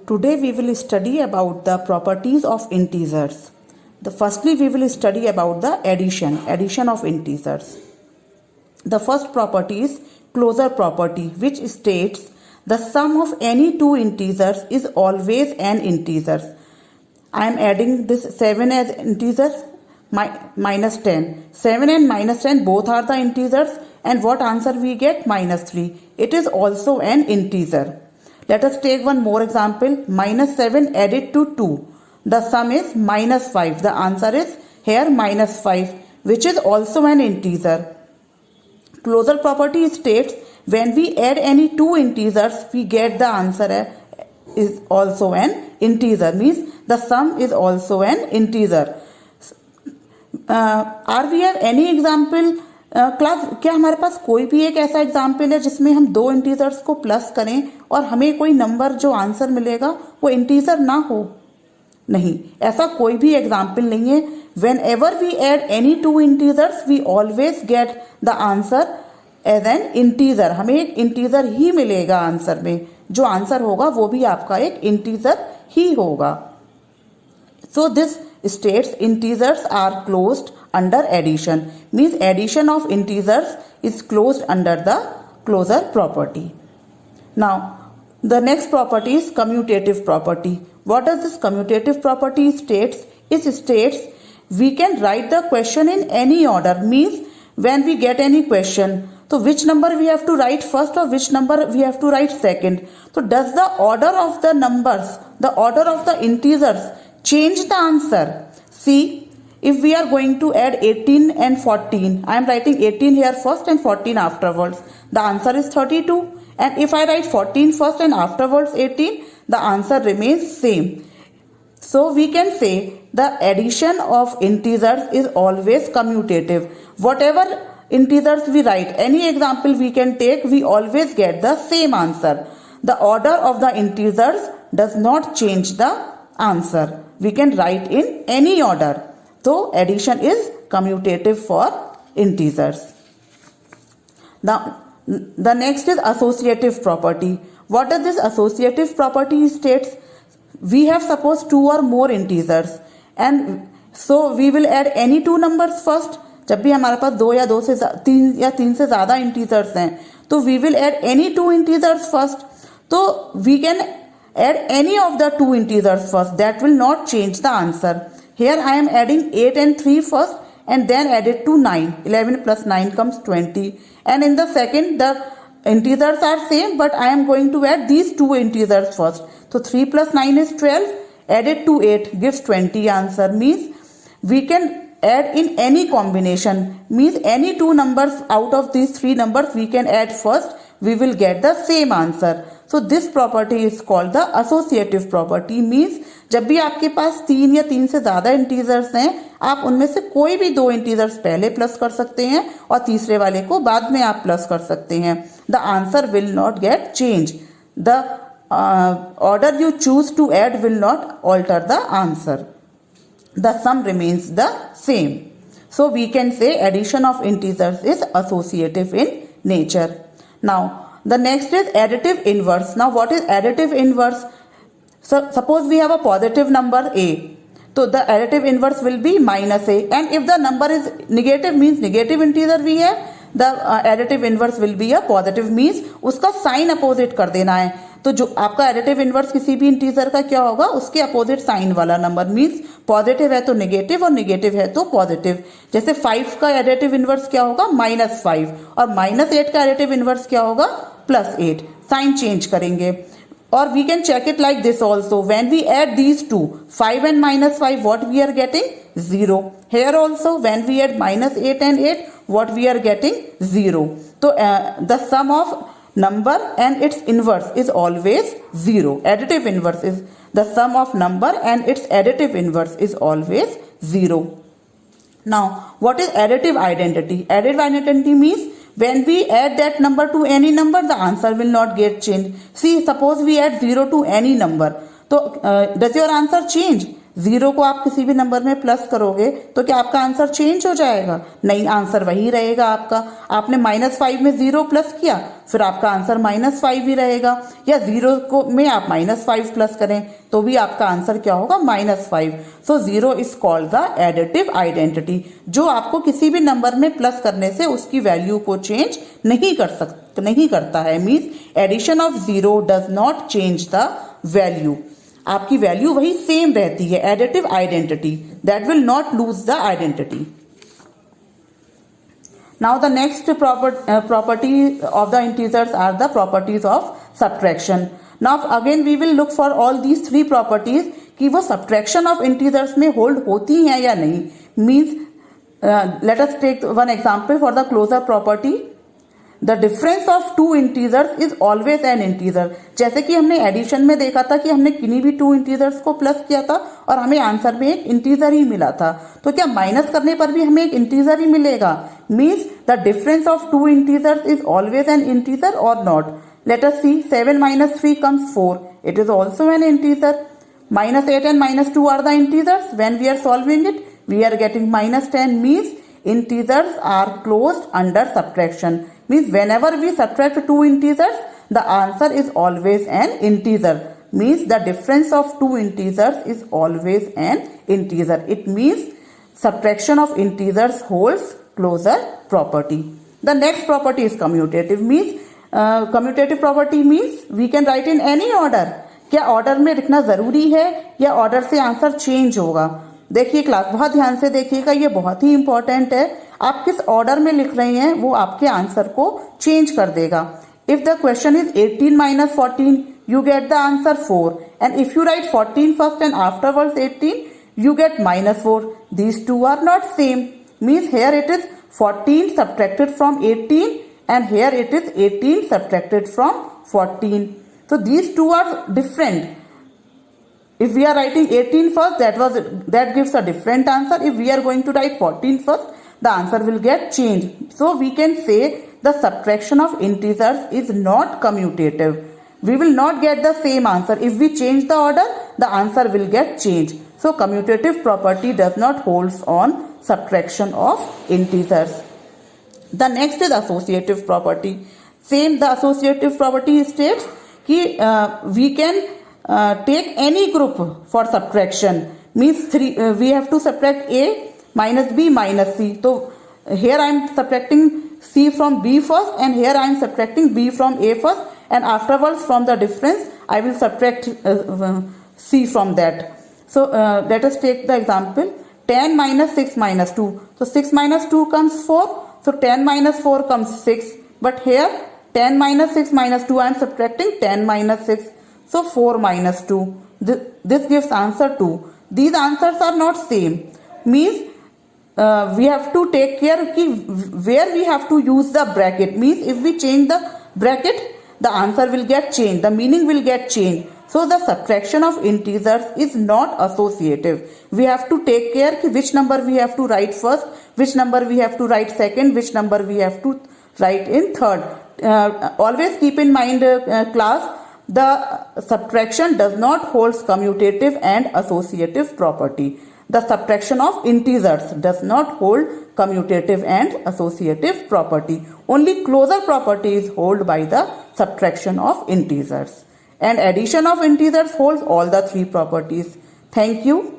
Today we will study about the properties of integers. Firstly we will study about the addition of integers. The first property is closure property, which states the sum of any two integers is always an integer. I am adding this 7 as integer minus 10. 7 and minus 10 both are the integers, and what answer we get? Minus 3. It is also an integer. Let us take one more example. Minus 7 added to 2. The sum is minus 5. The answer is here minus 5, which is also an integer. Closure property states when we add any two integers, we get the answer is also an integer. Means the sum is also an integer. Are we have any example? Class क्या हमारे पास कोई भी एक ऐसा example है जिसमें हम दो इंटीजर्स को प्लस करें और हमें कोई नंबर जो आंसर मिलेगा वो इंटीजर ना हो? नहीं, ऐसा कोई भी एग्जाम्पल नहीं है. Whenever we add any two integers we always get the answer as an integer. हमें एक इंटीजर ही मिलेगा आंसर में. जो आंसर होगा वो भी आपका एक इंटीजर ही होगा. So this states integers are closed under addition. Means addition of integers is closed under the closure property. Now the next property is commutative property. What does this commutative property states? It states we can write the question in any order. Means when we get any question, so which number we have to write first or which number we have to write second. So does the order of the numbers, the order of the integers change the answer? See, if we are going to add 18 and 14, I am writing 18 here first and 14 afterwards. The answer is 32. And if I write 14 first and afterwards 18, the answer remains same. So we can say the addition of integers is always commutative. Whatever integers we write, any example we can take, we always get the same answer. The order of the integers does not change the answer. We can write in any order. So addition is commutative for integers. Now the next is associative property. What does this associative property states? We have suppose two or more integers, and so we will add any two numbers first. जब भी हमारे पास दो या दो से तीन से ज़्यादा integers हैं, तो we will add any two integers first. तो we can add any of the two integers first. That will not change the answer. Here I am adding 8 and 3 first and then added to 9. 11 plus 9 comes 20. And in the second the integers are same, but I am going to add these two integers first. So 3 plus 9 is 12. Added to 8 gives 20 answer. Means we can add in any combination. Means any two numbers out of these three numbers we can add first. We will get the same answer. So this property is called the associative property. Means जब भी आपके पास तीन या तीन से ज़्यादा integers हैं, आप उनमें से कोई भी दो इंटीजर्स पहले प्लस कर सकते हैं और तीसरे वाले को बाद में आप प्लस कर सकते हैं. The answer will not get change. The order you choose to add will not alter the answer. The sum remains the same. So we can say addition of integers is associative in nature. Now the next is additive inverse. Now what is additive inverse? So suppose we have a positive number a. So the additive inverse will be minus a. And if the number is negative, means negative integer we have, the additive inverse will be a positive. Means उसका sign opposite कर देना है. तो जो आपका additive inverse किसी भी integer का क्या होगा? उसके अपोजिट साइन वाला नंबर. मीन्स पॉजिटिव है तो नेगेटिव और नेगेटिव है तो पॉजिटिव. जैसे 5 का एडिटिव इनवर्स क्या होगा? -5. और -8 का एडिटिव इनवर्स क्या होगा? +8. साइन चेंज करेंगे. और we can check it like this also. When we add these two, 5 and -5, what we are getting? 0. Here also when we add -8 and 8, what we are getting? 0. So the sum of number and its inverse is always 0. Additive inverse is the sum of number and its additive inverse is always 0. Now what is additive identity? Additive identity means when we add that number to any number, the answer will not get changed. See, suppose we add 0 to any number. So does your answer change? Zero को आप किसी भी number में plus करोगे तो क्या आपका answer change हो जाएगा? नहीं, आंसर वही रहेगा आपका। आपने -5 में जीरो प्लस किया, फिर आपका आंसर -5 ही रहेगा। या जीरो को में आप -5 प्लस करें तो भी आपका आंसर क्या होगा? -5। So zero is called the additive identity, जो आपको किसी भी नंबर में प्लस करने से उसकी वैल्यू को चेंज नहीं करता है। Means addition of zero does not change the value. आपकी वैल्यू वही सेम रहती है। Additive identity, that will not lose the identity. Now the next property of the integers are the properties of subtraction. Now again we will look for all these three properties कि वो subtraction of integers में hold होती हैं या नहीं। Means let us take one example for the closure property. The difference of two integers is always an integer. जैसे कि हमने एडिशन में देखा था कि हमने किन्हीं भी टू इंटीजर्स को प्लस किया था और हमें आंसर में एक इंटीजर ही मिला था, तो क्या माइनस करने पर भी हमें एक इंटीजर ही मिलेगा? Means the difference of two integers is always an integer और not. Let us see, 7 - 3 comes 4. It is also an integer. -8 and -2 are the integers. When we are solving it, we are getting -10. Means integers are closed under subtraction. Means whenever we subtract two integers, the answer is always an integer. Means the difference of two integers is always an integer. It means subtraction of integers holds closure property. The next property is commutative. Means commutative property means we can write in any order. क्या order में लिखना जरूरी है या order से answer change होगा? देखिए class, बहुत ध्यान से देखिएगा, ये बहुत ही इंपॉर्टेंट है। आप किस ऑर्डर में लिख रहे हैं वो आपके आंसर को चेंज कर देगा। If the question is 18 - 14, you get the answer 4. And if you write 14 first and afterwards 18, you get -4. These two are not same. Means here it is 14 subtracted from 18 and here it is 18 subtracted from 14. So these two are different. If we are writing 18 first, that gives a different answer. If we are going to write 14 first, the answer will get changed. So we can say the subtraction of integers is not commutative. We will not get the same answer. If we change the order, the answer will get changed. So commutative property does not hold on subtraction of integers. The next is associative property. Same, the associative property states कि we can take any group for subtraction. Means we have to subtract A minus B minus C. So here I am subtracting C from B first and here I am subtracting B from A first, and afterwards from the difference I will subtract C from that. So let us take the example 10 - 6 - 2. So 6 - 2 comes 4. So 10 - 4 comes 6. But here 10 - 6 - 2 I am subtracting 10 - 6. So 4 - 2. This gives answer 2. These answers are not same. Means we have to take care ki where we have to use the bracket. Means if we change the bracket, the answer will get changed. The meaning will get changed. So the subtraction of integers is not associative. We have to take care ki which number we have to write first, which number we have to write second, which number we have to write in third. Always keep in mind class, the subtraction does not hold commutative and associative property. The subtraction of integers does not hold commutative and associative property. Only closure property is held by the subtraction of integers. And addition of integers holds all the three properties. Thank you.